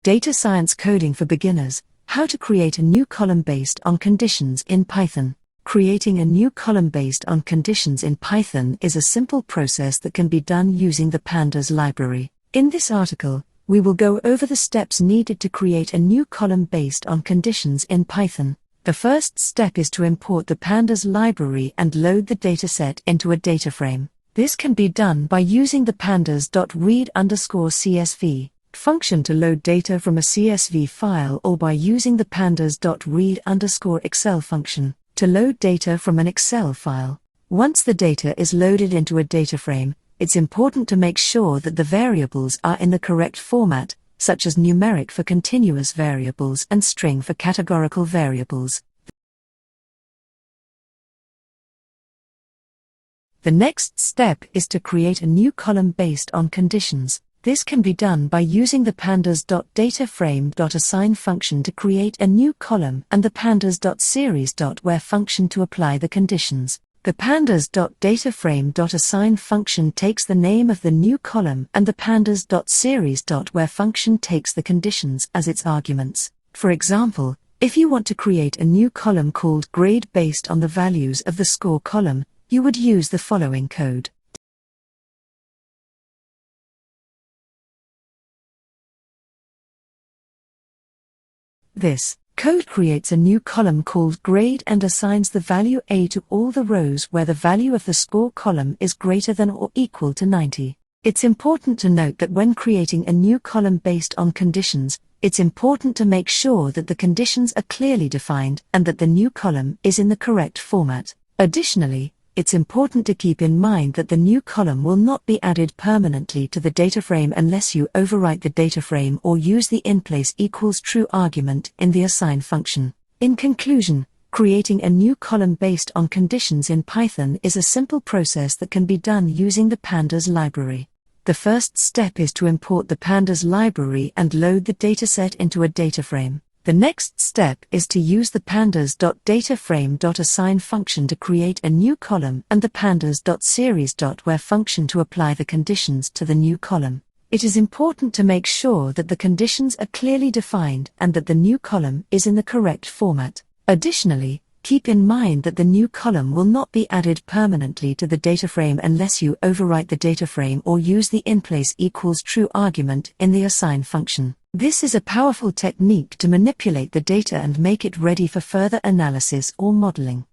Data Science Coding for Beginners, How to Create a New Column Based on Conditions in Python. Creating a new column based on conditions in Python is a simple process that can be done using the Pandas library. In this article, we will go over the steps needed to create a new column based on conditions in Python. The first step is to import the Pandas library and load the dataset into a data frame. This can be done by using the pandas.read_csv function to load data from a CSV file, or by using the pandas.read_excel function to load data from an Excel file. Once the data is loaded into a data frame, it's important to make sure that the variables are in the correct format, such as numeric for continuous variables and string for categorical variables. The next step is to create a new column based on conditions. This can be done by using the pandas.dataframe.assign function to create a new column and the pandas.series.where function to apply the conditions. The pandas.dataframe.assign function takes the name of the new column and the pandas.series.where function takes the conditions as its arguments. For example, if you want to create a new column called grade based on the values of the score column, you would use the following code. This code creates a new column called grade and assigns the value A to all the rows where the value of the score column is greater than or equal to 90. It's important to note that when creating a new column based on conditions, it's important to make sure that the conditions are clearly defined and that the new column is in the correct format. Additionally, it's important to keep in mind that the new column will not be added permanently to the data frame unless you overwrite the data frame or use the inPlace=true argument in the assign function. In conclusion, creating a new column based on conditions in Python is a simple process that can be done using the Pandas library. The first step is to import the Pandas library and load the dataset into a data frame. The next step is to use the pandas.dataframe.assign function to create a new column and the pandas.series.where function to apply the conditions to the new column. It is important to make sure that the conditions are clearly defined and that the new column is in the correct format. Additionally, keep in mind that the new column will not be added permanently to the data frame unless you overwrite the data frame or use the inPlace=true argument in the assign function. This is a powerful technique to manipulate the data and make it ready for further analysis or modeling.